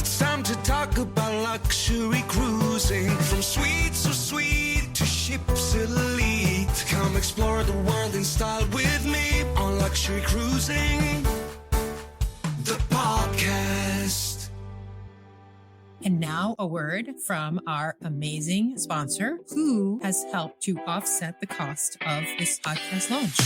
It's time to talk about luxury cruising. From sweet so sweet to ships elite. Come explore the world in style with me on Luxury Cruising, the podcast. And now a word from our amazing sponsor who has helped to offset the cost of this podcast launch.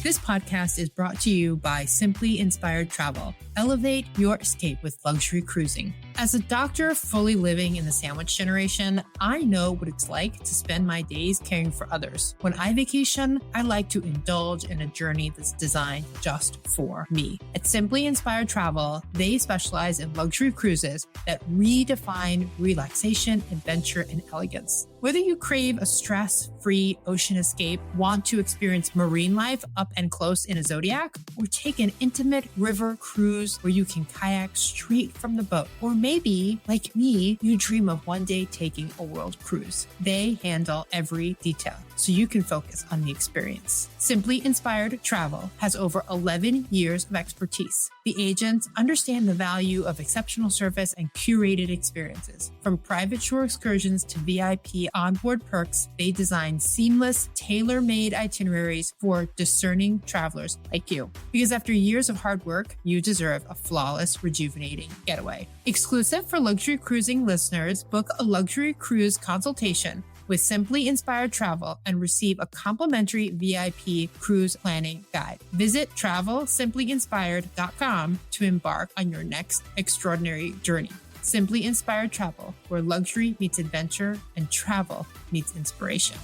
This podcast is brought to you by Simply Inspired Travel. Elevate your escape with luxury cruising. As a doctor fully living in the sandwich generation, I know what it's like to spend my days caring for others. When I vacation, I like to indulge in a journey that's designed just for me. At Simply Inspired Travel, they specialize in luxury cruises that redefine relaxation, adventure, and elegance. Whether you crave a stress-free ocean escape, want to experience marine life up and close in a Zodiac, or take an intimate river cruise where you can kayak straight from the boat, or maybe, like me, you dream of one day taking a world cruise. They handle every detail, so you can focus on the experience. Simply Inspired Travel has over 11 years of expertise. The agents understand the value of exceptional service and curated experiences. From private shore excursions to VIP onboard perks, they design seamless, tailor-made itineraries for discerning travelers like you. Because after years of hard work, you deserve a flawless, rejuvenating getaway. Exclusive for luxury cruising listeners, book a luxury cruise consultation with Simply Inspired Travel and receive a complimentary VIP cruise planning guide. Visit travelsimplyinspired.com to embark on your next extraordinary journey. Simply Inspired Travel, where luxury meets adventure and travel meets inspiration.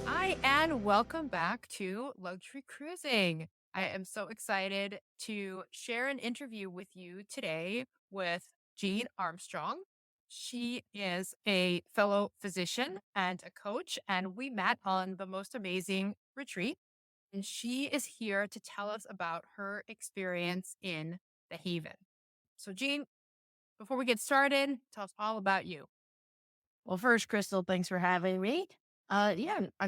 Hi, and welcome back to Luxury Cruising. I am so excited to share an interview with you today with Jean Armstrong. She is a fellow physician and a coach, and we met on the most amazing retreat. And she is here to tell us about her experience in the Haven. So, Jean, before we get started, tell us all about you. Well, first, Krystal, thanks for having me. I'm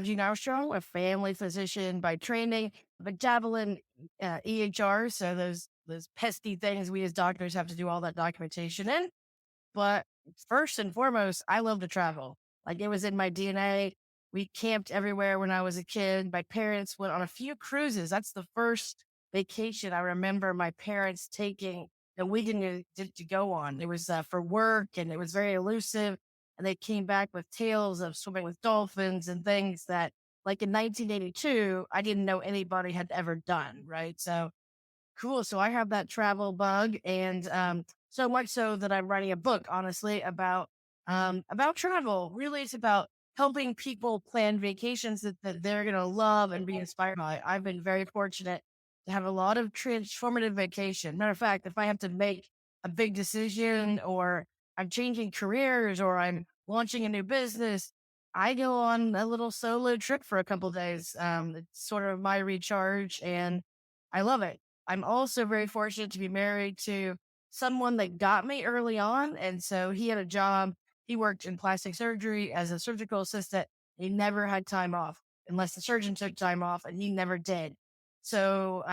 Jean Armstrong, a family physician by training, but dabble in EHR, so those pesky things we as doctors have to do all that documentation in. But first and foremost, I love to travel. Like, it was in my DNA. We camped everywhere when I was a kid. My parents went on a few cruises. That's the first vacation I remember my parents taking that we didn't get to go on. It was for work, and it was very elusive. And they came back with tales of swimming with dolphins and things that, like in 1982, I didn't know anybody had ever done. Right. So cool. So I have that travel bug, and so much so that I'm writing a book, honestly, about travel. Really, it's about helping people plan vacations that they're going to love and be inspired by. I've been very fortunate to have a lot of transformative vacation. Matter of fact, if I have to make a big decision, or I'm changing careers, or I'm launching a new business, I go on a little solo trip for a couple of days. It's sort of my recharge, and I love it. I'm also very fortunate to be married to someone that got me early on. And so he had a job. He worked in plastic surgery as a surgical assistant. He never had time off unless the surgeon took time off, and he never did. So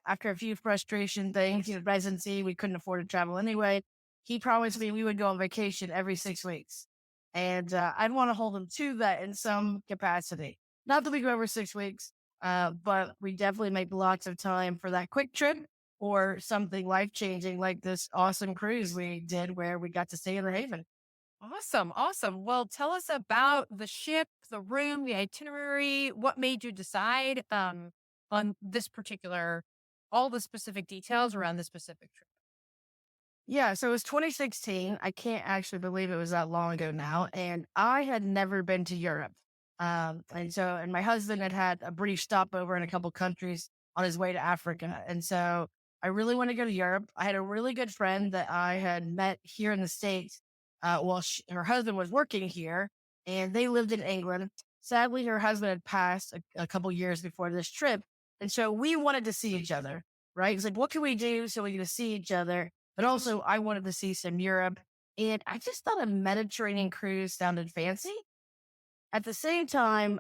after a few frustration things, residency, we couldn't afford to travel anyway. He promised me we would go on vacation every 6 weeks. And I'd want to hold him to that in some capacity. Not that we go over 6 weeks, but we definitely make lots of time for that quick trip or something life-changing like this awesome cruise we did where we got to stay in the Haven. Awesome. Awesome. Well, tell us about the ship, the room, the itinerary. What made you decide on this particular, all the specific details around this specific trip? Yeah, so it was 2016. I can't actually believe it was that long ago now. And I had never been to Europe. And my husband had a brief stopover in a couple countries on his way to Africa. And so I really wanted to go to Europe. I had a really good friend that I had met here in the States while her husband was working here, and they lived in England. Sadly, her husband had passed a couple years before this trip. And so we wanted to see each other, right? It's like, what can we do so we can see each other? But also, I wanted to see some Europe. And I just thought a Mediterranean cruise sounded fancy. At the same time,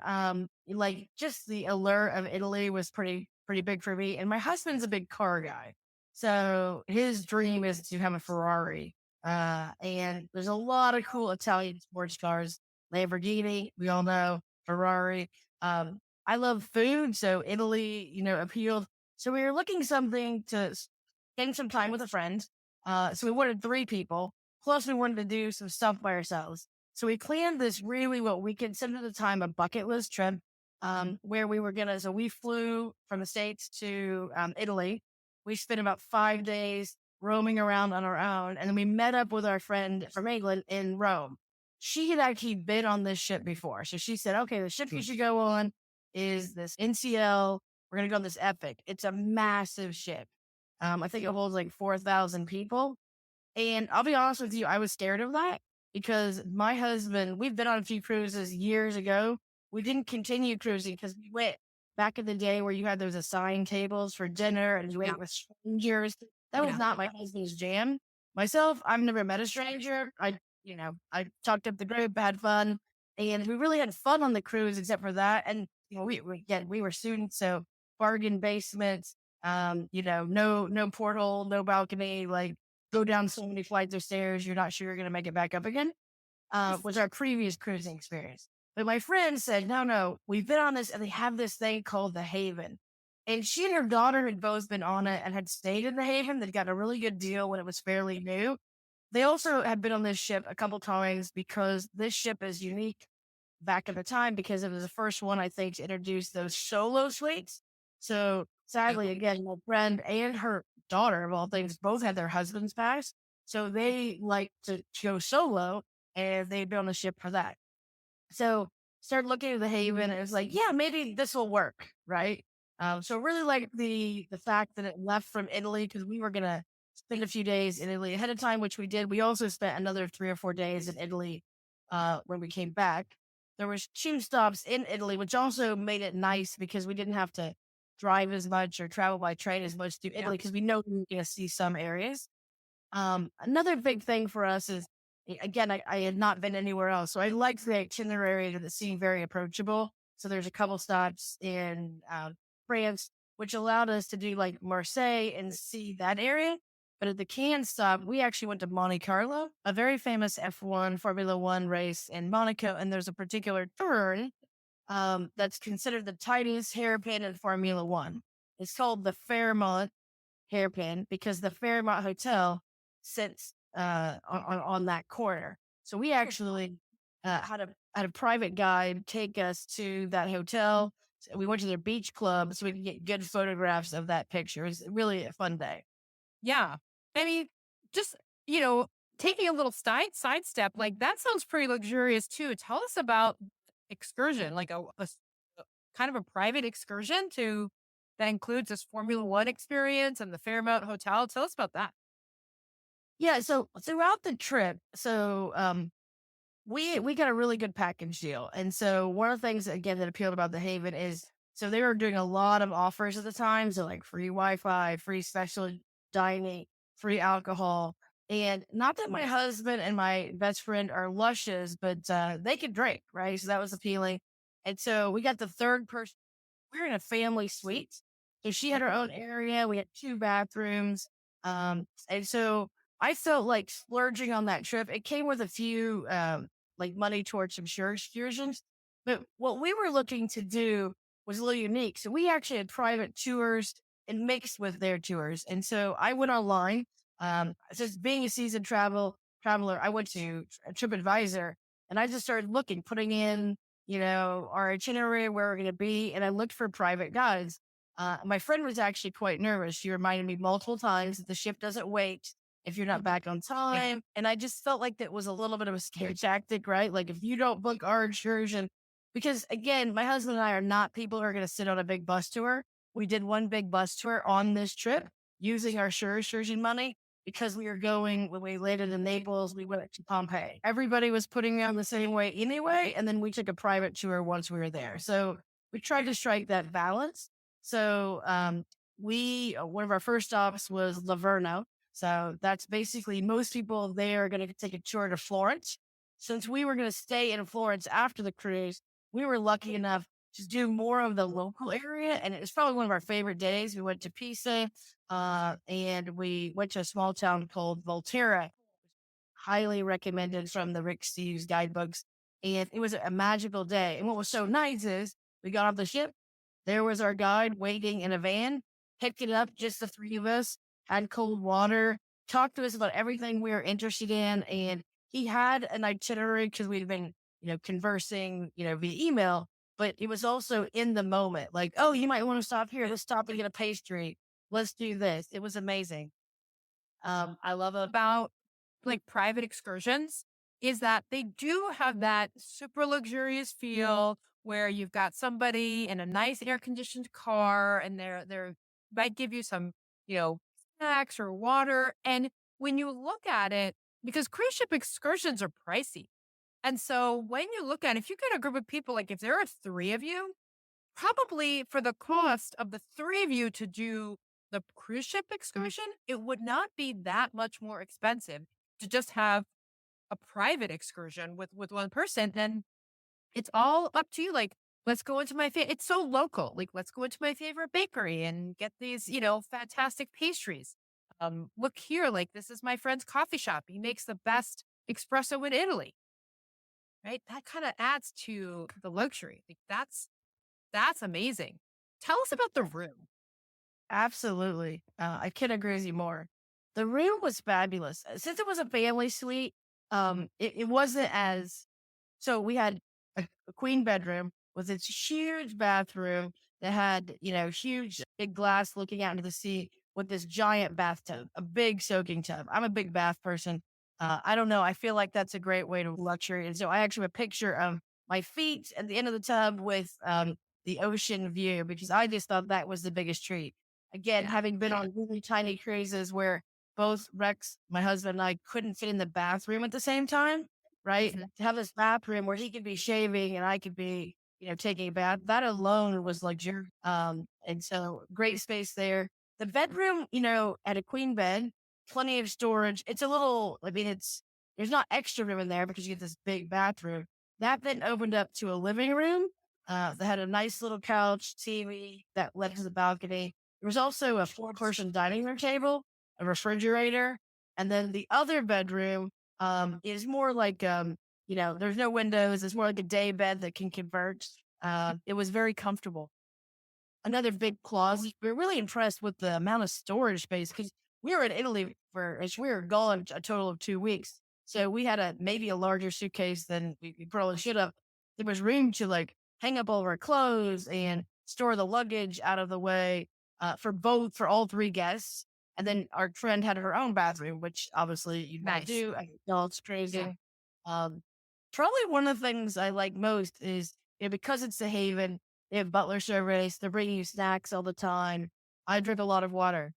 like just the allure of Italy was pretty big for me. And my husband's a big car guy. So his dream is to have a Ferrari. And there's a lot of cool Italian sports cars. Lamborghini, we all know, Ferrari. I love food, so Italy, appealed. So we were looking something to spend some time with a friend. So we wanted 3 people. Plus, we wanted to do some stuff by ourselves. So we planned this really what we considered at the time a bucket list trip, where we were gonna. So we flew from the States to Italy. We spent about 5 days roaming around on our own, and then we met up with our friend from England in Rome. She had actually been on this ship before, so she said, "Okay, the ship you should go on is this NCL. We're gonna go on this Epic. It's a massive ship. I think it holds like 4,000 people." And I'll be honest with you, I was scared of that because my husband, we've been on a few cruises years ago. We didn't continue cruising because we went back in the day where you had those assigned tables for dinner and you ate with strangers. That was not my husband's jam. Myself, I've never met a stranger. I talked up the group, had fun, and we really had fun on the cruise except for that. And we were students, so bargain basements, no porthole, no balcony, like go down so many flights of stairs, you're not sure you're going to make it back up again, was our previous cruising experience. But my friend said, no, we've been on this and they have this thing called the Haven. And she and her daughter had both been on it and had stayed in the Haven. They'd got a really good deal when it was fairly new. They also had been on this ship a couple times because this ship is unique back at the time because it was the first one, I think, to introduce those solo suites. So sadly, again, my friend and her daughter, of all things, both had their husbands pass. So they like to go solo and they'd be on the ship for that. So started looking at the Haven and it was like, yeah, maybe this will work. Right. So really like the fact that it left from Italy because we were going to spend a few days in Italy ahead of time, which we did. We also spent another 3 or 4 days in Italy when we came back. There was 2 stops in Italy, which also made it nice because we didn't have to drive as much or travel by train as much to Italy because we know we were going to see some areas. Another big thing for us is, again, I had not been anywhere else. So I liked the itinerary that seemed very approachable. So there's a couple stops in France, which allowed us to do like Marseille and see that area. But at the Cannes stop, we actually went to Monte Carlo, a very famous F1 Formula One race in Monaco. And there's a particular turn that's considered the tightest hairpin in Formula One. It's called the Fairmont hairpin because the Fairmont Hotel sits on that corner. So we actually had a private guide take us to that hotel. So we went to their beach club so we could get good photographs of that picture. It was really a fun day. Yeah. I mean, just, taking a little sidestep, like that sounds pretty luxurious too. Tell us about excursion, like a kind of a private excursion that includes this Formula One experience and the Fairmount Hotel. Tell us about that. Yeah. So throughout the trip, we got a really good package deal. And so one of the things again that appealed about the Haven is so they were doing a lot of offers at the time. So like free Wi-Fi, free special dining, free alcohol. And not that my husband and my best friend are luscious, but they could drink, right? So that was appealing. And so we got the third person. We're in a family suite. So she had her own area. We had 2 bathrooms. And so I felt like splurging on that trip. It came with a few like money towards some sure excursions. But what we were looking to do was a little unique. So we actually had private tours and mixed with their tours. And so I went online. Just being a seasoned traveler, I went to TripAdvisor and I just started looking, putting in, our itinerary, where we're going to be. And I looked for private guides. My friend was actually quite nervous. She reminded me multiple times that the ship doesn't wait if you're not back on time. And I just felt like that was a little bit of a scare tactic, right? Like if you don't book our excursion, because again, my husband and I are not people who are going to sit on a big bus tour. We did one big bus tour on this trip using our sure excursion money because we were going, when we landed in Naples, we went to Pompeii. Everybody was putting on the same way anyway. And then we took a private tour once we were there. So we tried to strike that balance. So one of our first stops was Livorno. So that's basically most people there are going to take a tour to Florence. Since we were going to stay in Florence after the cruise, we were lucky enough just do more of the local area. And it was probably one of our favorite days. We went to Pisa, and we went to a small town called Volterra, highly recommended from the Rick Steves guidebooks. And it was a magical day. And what was so nice is we got off the ship. There was our guide waiting in a van, picked it up, just the three of us, had cold water, talked to us about everything we were interested in. And he had an itinerary because we'd been, conversing, via email, but it was also in the moment. Like, oh, you might want to stop here. Let's stop and get a pastry. Let's do this. It was amazing. I love about like private excursions is that they do have that super luxurious feel where you've got somebody in a nice air conditioned car and they're might give you some, you know, snacks or water. And when you look at it, because cruise ship excursions are pricey. And so when you look at it, if you get a group of people, like if there are three of you, probably for the cost of the three of you to do the cruise ship excursion, it would not be that much more expensive to just have a private excursion with one person. Then it's all up to you. Like, let's go into my favorite. It's so local. Like, let's go into my favorite bakery and get these, fantastic pastries. Look here, like this is my friend's coffee shop. He makes the best espresso in Italy. Right? That kind of adds to the luxury. Like that's amazing. Tell us about the room. Absolutely. I can't agree with you more. The room was fabulous. Since it was a family suite, it wasn't as so we had a queen bedroom with its huge bathroom that had, huge big glass looking out into the sea with this giant bathtub, a big soaking tub. I'm a big bath person. I don't know. I feel like that's a great way to luxury. And so I actually have a picture of my feet at the end of the tub with the ocean view because I just thought that was the biggest treat. Again, having been on really tiny cruises where both Rex, my husband, and I couldn't fit in the bathroom at the same time, right? Mhm. To have this bathroom where he could be shaving and I could be, taking a bath, that alone was luxury. And so great space there. The bedroom, at a queen bed, plenty of storage. It's a little, there's not extra room in there because you get this big bathroom. That then opened up to a living room. That had a nice little couch, TV that led to the balcony. There was also a four-person dining room table, a refrigerator, and then the other bedroom is more like there's no windows. It's more like a day bed that can convert. It was very comfortable. Another big closet. We were really impressed with the amount of storage space because we were in Italy as we were gone a total of 2 weeks. So we had maybe a larger suitcase than we probably should have. There was room to like hang up all of our clothes and store the luggage out of the way for all three guests. And then our friend had her own bathroom, which obviously you Nice. do. I know it's crazy. Um, Probably one of the things I like most is because it's a haven, they have butler service, they're bringing you snacks all the time. I drink a lot of water.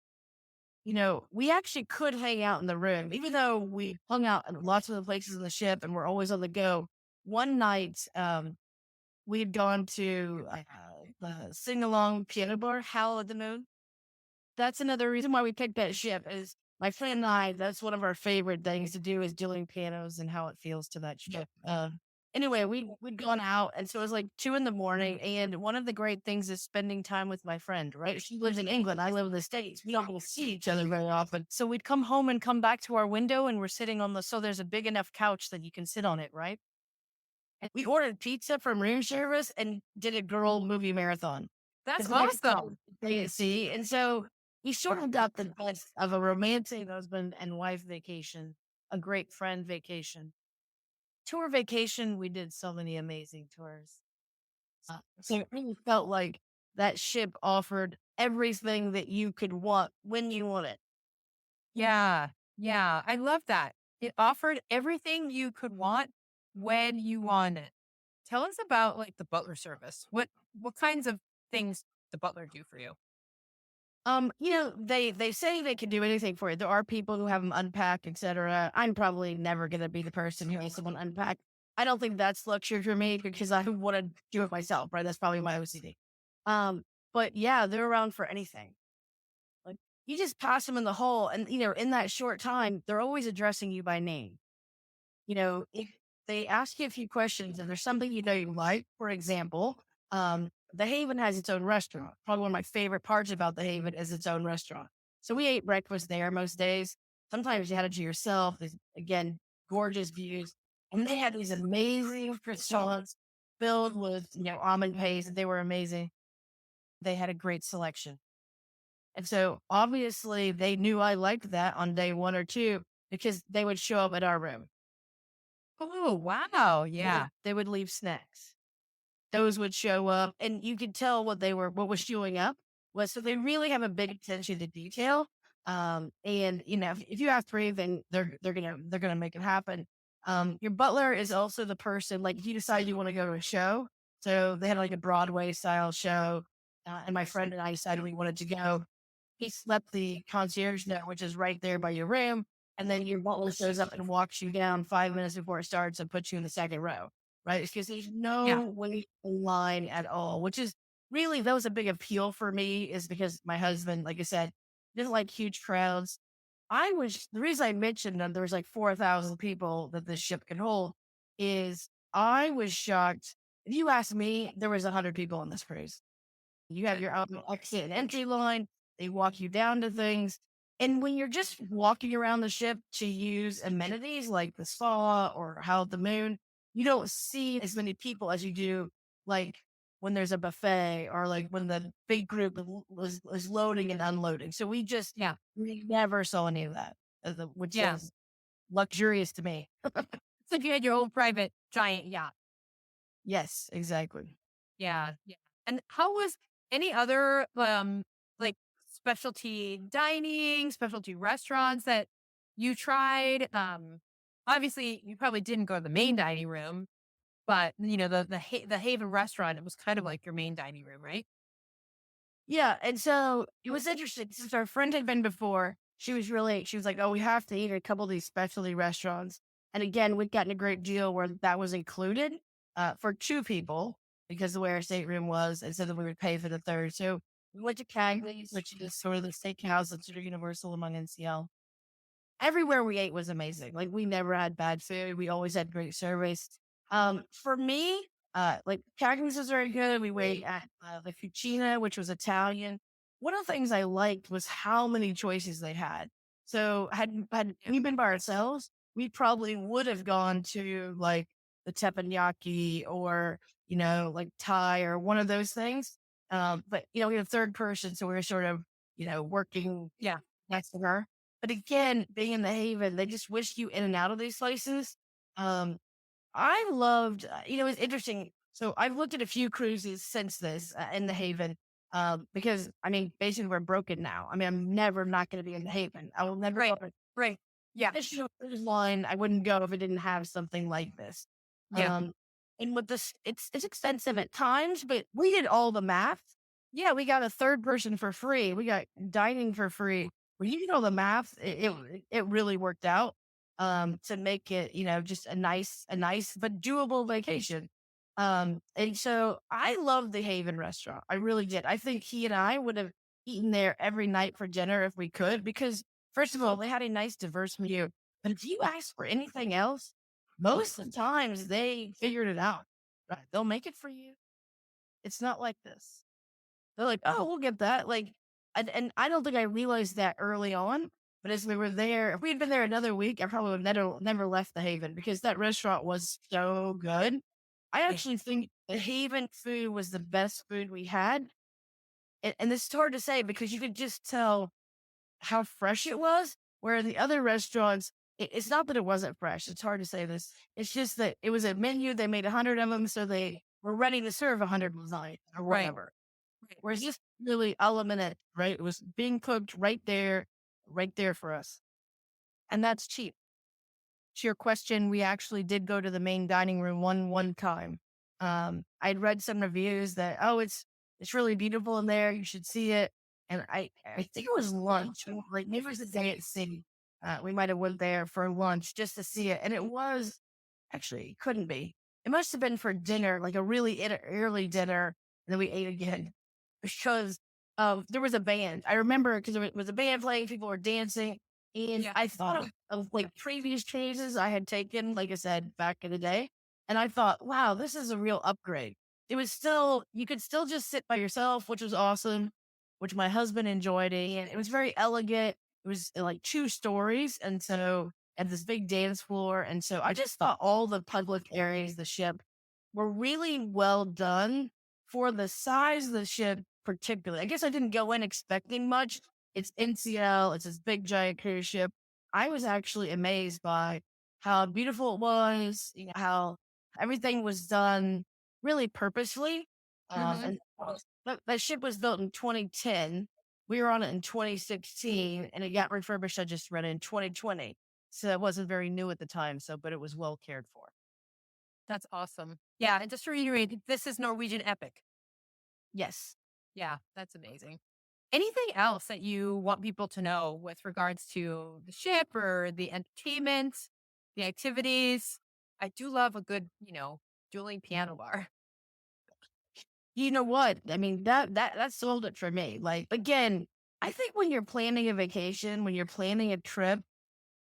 We actually could hang out in the room, even though we hung out in lots of the places in the ship and we're always on the go. One night, we had gone to the sing along piano bar, Howl at the Moon. That's another reason why we picked that ship is my friend and I, that's one of our favorite things to do is dueling pianos and how it feels to that ship. Anyway, we'd gone out and so it was like 2 a.m. and one of the great things is spending time with my friend, right? She lives in England. I live in the States. We don't get to see each other very often. So we'd come home and come back to our window and we're sitting so there's a big enough couch that you can sit on it, right? And we ordered pizza from room service and did a girl movie marathon. That's 'Cause awesome. they didn't see. And so we sort of got the best of a romantic husband and wife vacation, a great friend vacation. Tour vacation, we did so many amazing tours. So it really felt like that ship offered everything that you could want when you want it. Yeah. Yeah. I love that. It offered everything you could want when you want it. Tell us about like the butler service. What kinds of things the butler do for you? They say they can do anything for you. There are people who have them unpack, etc. I'm probably never gonna be the person who has someone unpack. I don't think that's luxury for me because I want to do it myself, right? That's probably my OCD. But yeah, they're around for anything. Like you just pass them in the hall, and in that short time, they're always addressing you by name. If they ask you a few questions, and there's something you like, for example, The Haven has its own restaurant. Probably one of my favorite parts about the Haven is its own restaurant. So we ate breakfast there most days. Sometimes you had it to yourself. There's, again, gorgeous views. And they had these amazing croissants filled with, almond paste. They were amazing. They had a great selection. And so obviously they knew I liked that on day 1 or 2 because they would show up at our room. Oh, wow. They Yeah. they would leave snacks. Those would show up and you could tell what was showing up was, so they really have a big attention to detail. And if you have three, then they're gonna make it happen. Your butler is also the person, like if you decide you want to go to a show. So they had like a Broadway style show. And my friend and I decided we wanted to go. He slept the concierge note, which is right there by your room. And then your butler shows up and walks you down 5 minutes before it starts and puts you in the second row, right? Because there's Yeah. no wait line at all, which is really, that was a big appeal for me, is because my husband, like I said, didn't like huge crowds. The reason I mentioned that there was like 4,000 people that this ship could hold is I was shocked. If you ask me, there was 100 people on this cruise. You have your own exit and entry line. They walk you down to things. And when you're just walking around the ship to use amenities like the spa or Howl at the Moon, you don't see as many people as you do like when there's a buffet or like when the big group was loading and unloading. So Yeah. we never saw any of that, which Yeah. is luxurious to me. It's like you had your own private giant yacht. Yes, exactly. Yeah. Yeah. And how was any other, like specialty dining, specialty restaurants that you tried? Obviously you probably didn't go to the main dining room, but the Haven restaurant, it was kind of like your main dining room, right? Yeah, and so it was interesting since our friend had been before. She was like, "Oh, we have to eat at a couple of these specialty restaurants." And again, we'd gotten a great deal where that was included for 2 people because of where our stateroom was, and so that we would pay for the third. So we went to Cagney's, which is sort of the steakhouse that's sort of universal among NCL. Everywhere we ate was amazing. Like we never had bad food. We always had great service. For me, like Cagney's was very good. We wait at the Fucina, which was Italian. One of the things I liked was how many choices they had. So had we been by ourselves, we probably would have gone to like the teppanyaki or like Thai or one of those things. But we had a third person, so we were sort of working Yeah. next to her. But again, being in the Haven, they just whisk you in and out of these places. Um, I loved, it's interesting. So I've looked at a few cruises since this in the Haven, because I mean, basically we're broken now. I mean, I'm never not going to be in the Haven. I will never Right. go to Right. Yeah. additional cruise line. I wouldn't go if it didn't have something like this. Yeah. And with this, it's expensive at times, but we did all the math. Yeah, we got a third person for free. We got dining for free. When you did all the math, it really worked out to make it, just a nice but doable vacation. And so I love the Haven restaurant. I really did. I think he and I would have eaten there every night for dinner if we could, because first of all, they had a nice diverse menu. But if you ask for anything else, most of the times they figured it out. Right? They'll make it for you. It's not like this. They're like, "Oh, we'll get that." Like, and I don't think I realized that early on. But as we were there, if we had been there another week, I probably would never left the Haven because that restaurant was so good. I actually think the Haven food was the best food we had. And this is hard to say because you could just tell how fresh it was. Where in the other restaurants, it's not that it wasn't fresh. It's hard to say this. It's just that it was a menu. They made 100 of them. So they were ready to serve 100 lasagna or Right. whatever. Whereas this really a la minute, right? It was being cooked right there for us. And that's cheap. To your question, we actually did go to the main dining room one time. I'd read some reviews that, oh, it's really beautiful in there. You should see it. And I think it was lunch, like maybe it was the day at sea. We might have went there for lunch just to see it. And it was actually, it couldn't be. It must have been for dinner, like a really early dinner. And then we ate again because there was a band. I remember because there was a band playing, people were dancing. And Yeah. I thought of like previous cruises I had taken, like I said, back in the day. And I thought, wow, this is a real upgrade. it was still, you could still just sit by yourself, which was awesome, which my husband enjoyed. And it was very elegant. It was like 2 stories. And so, at this big dance floor. And so I just thought all the public areas, of the ship were really well done for the size of the ship, particularly. I guess I didn't go in expecting much. It's NCL, it's this big giant cruise ship. I was actually amazed by how beautiful it was, how everything was done really purposefully. Mm-hmm. And that ship was built in 2010. We were on it in 2016, and it got refurbished. I just read it in 2020, so it wasn't very new at the time. So, but it was well cared for. That's awesome. Yeah. And just to reiterate, this is Norwegian Epic. Yes. Yeah. That's amazing. Anything else that you want people to know with regards to the ship or the entertainment, the activities? I do love a good, dueling piano bar. You know what? I mean, that sold it for me. Like, again, I think when you're planning a vacation, when you're planning a trip,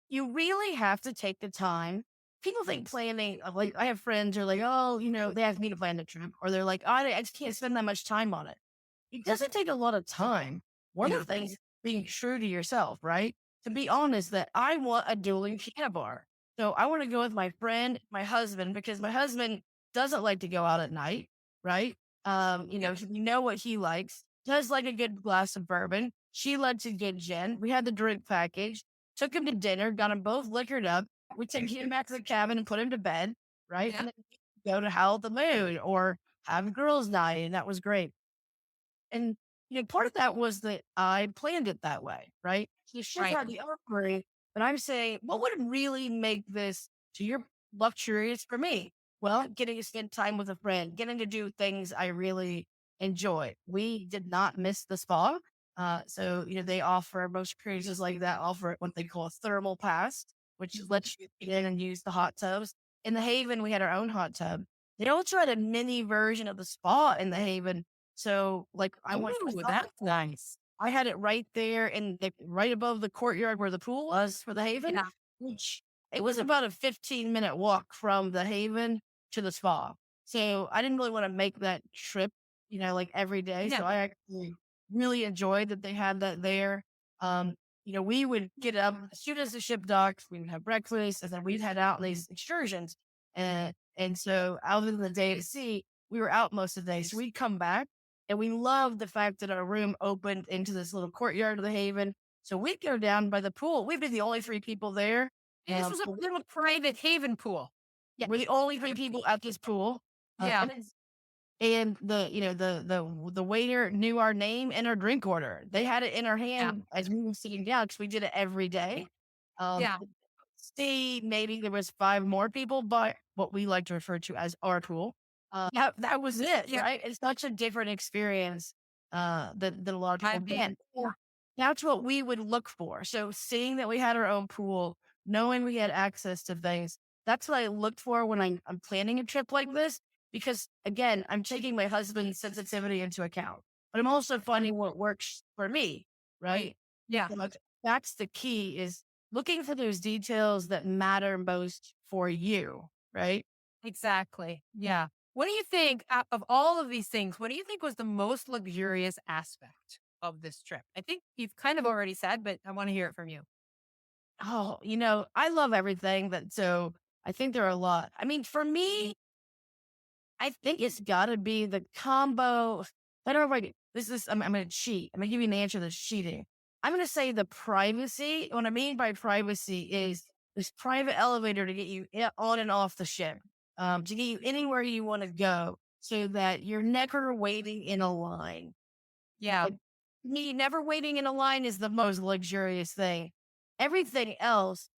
you really have to take the time. People think planning, like, I have friends who are like, oh, they ask me to plan the trip, or they're like, oh, I just can't spend that much time on it. It doesn't take a lot of time. One of the things is being true to yourself, right? To be honest, that I want a dueling piano bar. So I want to go with my friend, my husband, because my husband doesn't like to go out at night, right? You know what he likes. Does like a good glass of bourbon. She likes a good gin. We had the drink package. Took him to dinner. Got them both liquored up. We took him back to the cabin and put him to bed, right? Yeah. And then go to Howl at the Moon or have a girls' night, and that was great. And, part of that was that I planned it that way, right? So the ship Right. had the armory, but I'm saying, what would really make this to your luxurious for me? Well, getting to spend time with a friend, getting to do things I really enjoy. We did not miss the spa. So, they offer, most cruises like that offer what they call a thermal pass, which lets you get in and use the hot tubs. In the Haven, we had our own hot tub. They also had a mini version of the spa in the Haven, so, like, I went Ooh, with that's nice. I had it right there right above the courtyard where the pool was for the Haven, Yeah. which it was about a 15-minute walk from the Haven to the spa. So I didn't really want to make that trip, like every day. Yeah. So I actually really enjoyed that they had that there. Um, we would get up as soon as the ship docked, we would have breakfast, and then we'd head out on these excursions. And so out of the day at sea, we were out most of the day. So we'd come back, and we loved the fact that our room opened into this little courtyard of the Haven. So we'd go down by the pool. We'd be the only 3 people there. And this was a little private Haven pool. Yeah, we're the only 3 people at this pool. Yeah. And the waiter knew our name and our drink order. They had it in our hand as we were sitting down because we did it every day. Yeah. See, maybe there was 5 more people, but what we like to refer to as our pool. That was it, Yeah. right? It's such a different experience than a lot of I people bet. get. That's what we would look for. So seeing that we had our own pool, knowing we had access to things, that's what I looked for when I'm planning a trip like this. Because again, I'm taking my husband's sensitivity into account, but I'm also finding what works for me, right? Yeah. So that's the key, is looking for those details that matter most for you, right? Exactly. Yeah. What do you think of all of these things? What do you think was the most luxurious aspect of this trip? I think you've kind of already said, but I want to hear it from you. Oh, I love everything so I think there are a lot. I mean, for me, I think it's got to be the combo. I don't know if I'm going to cheat. I'm going to give you an answer that's cheating. I'm going to say the privacy. What I mean by privacy is this private elevator to get you on and off the ship, to get you anywhere you want to go so that you're never waiting in a line. Yeah. Like, me, never waiting in a line is the most luxurious thing. Everything else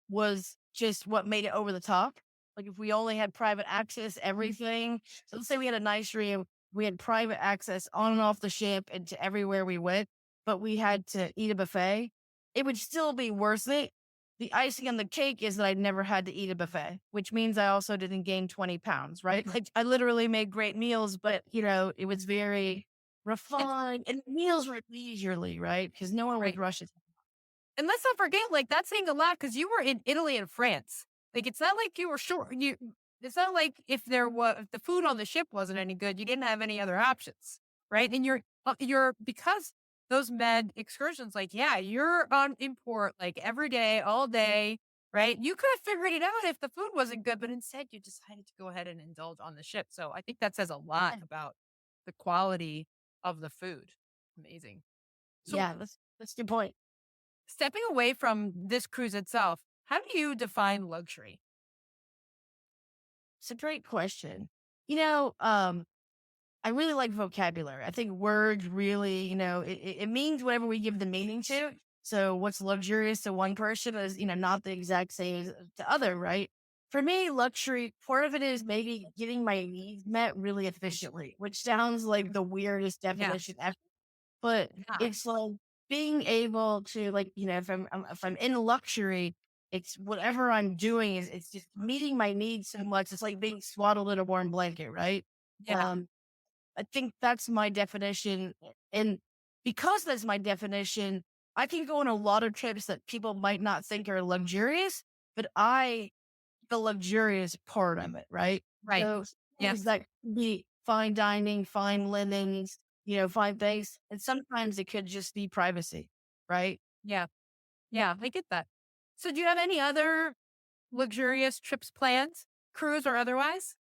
was just what made it over the top. Like, if we only had private access, everything. So let's say we had a nice room, we had private access on and off the ship and to everywhere we went, but we had to eat a buffet. It would still be worth it. The icing on the cake is that I never had to eat a buffet, which means I also didn't gain 20 pounds, right? Like, I literally made great meals, but it was very refined, and meals were leisurely, right? Because no one would rush it. And let's not forget, like, that's saying a lot because you were in Italy and France. Like, it's not like you were short. it's not like if the food on the ship wasn't any good, you didn't have any other options, right? And because those med excursions, like, yeah, you're on import like every day, all day, right? You could have figured it out if the food wasn't good, but instead you decided to go ahead and indulge on the ship. So I think that says a lot about the quality of the food. Amazing. So Yeah, that's a good point. stepping away from this cruise itself, how do you define luxury? It's a great question. I really like vocabulary. I think words really, it means whatever we give the meaning to. So what's luxurious to one person is, not the exact same to other, right? For me, luxury, part of it is maybe getting my needs met really efficiently, which sounds like the weirdest Yeah. definition ever. But Yeah. it's like being able to, like, if I'm in luxury, it's whatever I'm doing is it's just meeting my needs so much. It's like being swaddled in a warm blanket, right? Yeah. I think that's my definition. And because that's my definition, I can go on a lot of trips that people might not think are luxurious, but the luxurious part of it, right? Right. So things Yes. that could be fine dining, fine linens, fine things. And sometimes it could just be privacy, right? Yeah. Yeah. I get that. So do you have any other luxurious trips planned, cruise or otherwise?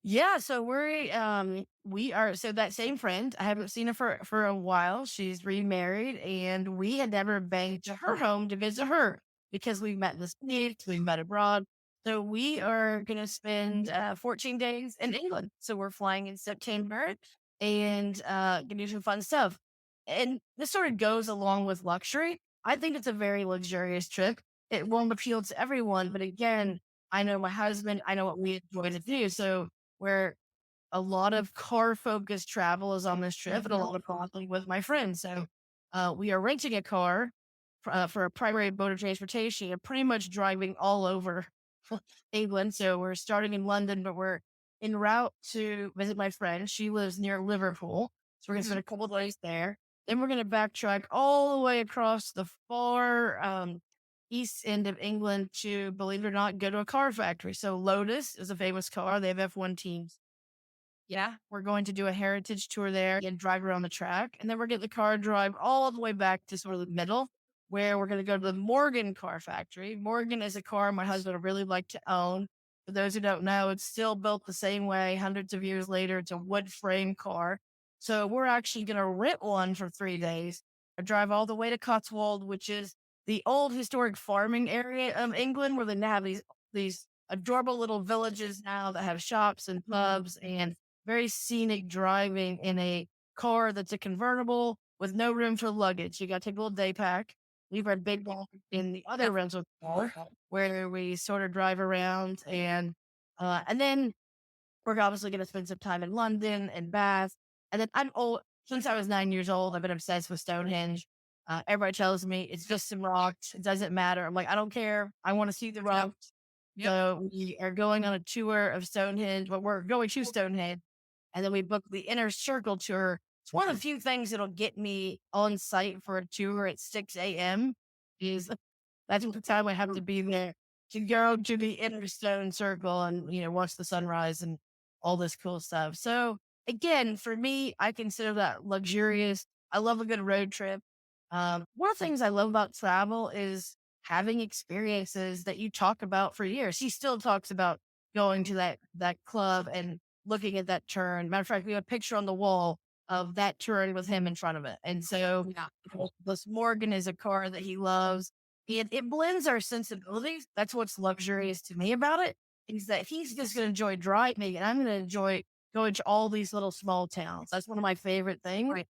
Yeah, so we are so that same friend, I haven't seen her for a while. She's remarried and we had never been to her home to visit her because we met in the States, we met abroad. So we are gonna spend 14 days in England. So we're flying in September and gonna do some fun stuff. And this sort of goes along with luxury. I think it's a very luxurious trip. It won't appeal to everyone, but again, I know my husband, I know what we enjoy to do. So where a lot of car focused travel is on this trip and a lot of bonding with my friends. So we are renting a car for a primary mode of transportation and pretty much driving all over England. So we're starting in London, but we're en route to visit my friend. She lives near Liverpool. So we're going to spend a couple of days there. Then we're going to backtrack all the way across the far east end of England to, believe it or not, go to a car factory. So Lotus is a famous car. They have F1 teams. Yeah, we're going to do a heritage tour there and drive around the track. And then we're getting the car drive all the way back to sort of the middle, where we're going to go to the Morgan car factory. Morgan is a car my husband would really like to own. For those who don't know, it's still built the same way hundreds of years later. It's a wood frame car. So we're actually going to rent one for 3 days, drive all the way to Cotswold, which is the old historic farming area of England, where they now have these adorable little villages now that have shops and pubs and very scenic driving in a car that's a convertible with no room for luggage. You got to take a little day pack, leave our big bag in the other rental car where we sort of drive around and then we're obviously going to spend some time in London and Bath. And then I'm old. Since I was 9 years old, I've been obsessed with Stonehenge. Everybody tells me it's just some rocks. It doesn't matter. I'm like, I don't care. I want to see the rocks. Yep. So we are going on a tour of Stonehenge, but we're going to Stonehenge. And then we booked the Inner Circle tour. It's one of the few things that'll get me on site for a tour at 6 a.m. is that's the time I have to be there to go to the Inner Stone Circle and, watch the sunrise and all this cool stuff. So again, for me, I consider that luxurious. I love a good road trip. One of the things I love about travel is having experiences that you talk about for years. He still talks about going to that club and looking at that turn. Matter of fact, we have a picture on the wall of that turn with him in front of it. And so Yeah. this Morgan is a car that he loves. It blends our sensibilities. That's what's luxurious to me about it, is that he's just going to enjoy driving and I'm going to enjoy going to all these little small towns. That's one of my favorite things, Right.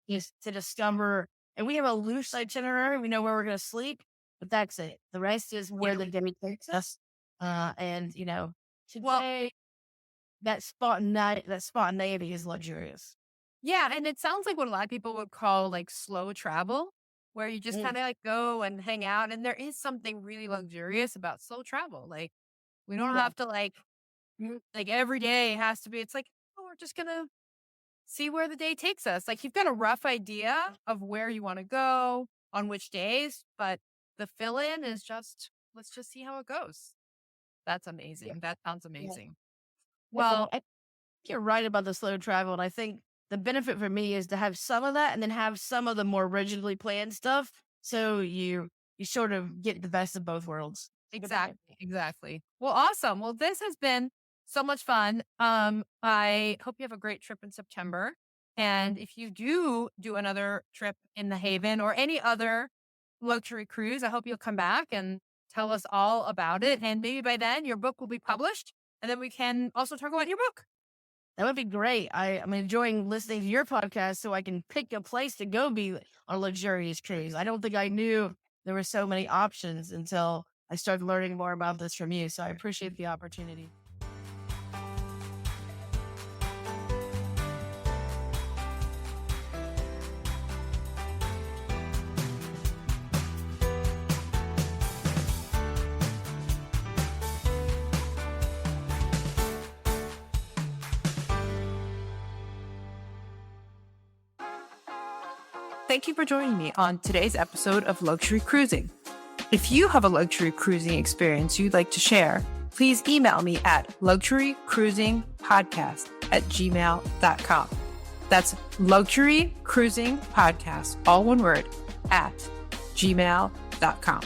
is to discover. And we have a loose itinerary. We know where we're going to sleep, but that's it. The rest is where the day takes us. And today that spontaneity is luxurious. Yeah. And it sounds like what a lot of people would call like slow travel, where you just Mm. kind of like go and hang out. And there is something really luxurious about slow travel. Like we don't Yeah. have to like every day has to be, it's like, oh, we're just going to see where the day takes us. Like you've got a rough idea of where you want to go on which days, but the fill in is just, let's just see how it goes. That's amazing. That sounds amazing. Well, I think you're right about the slow travel. And I think the benefit for me is to have some of that and then have some of the more rigidly planned stuff. So you sort of get the best of both worlds. Exactly. Well, awesome. Well, this has been so much fun. I hope you have a great trip in September. And if you do another trip in the Haven or any other luxury cruise, I hope you'll come back and tell us all about it. And maybe by then your book will be published. And then we can also talk about your book. That would be great. I'm enjoying listening to your podcast so I can pick a place to go be on a luxurious cruise. I don't think I knew there were so many options until I started learning more about this from you. So I appreciate the opportunity. Thank you for joining me on today's episode of Luxury Cruising. If you have a luxury cruising experience you'd like to share, please email me at luxurycruisingpodcast@gmail.com. That's luxury cruising podcast, all one word, @gmail.com.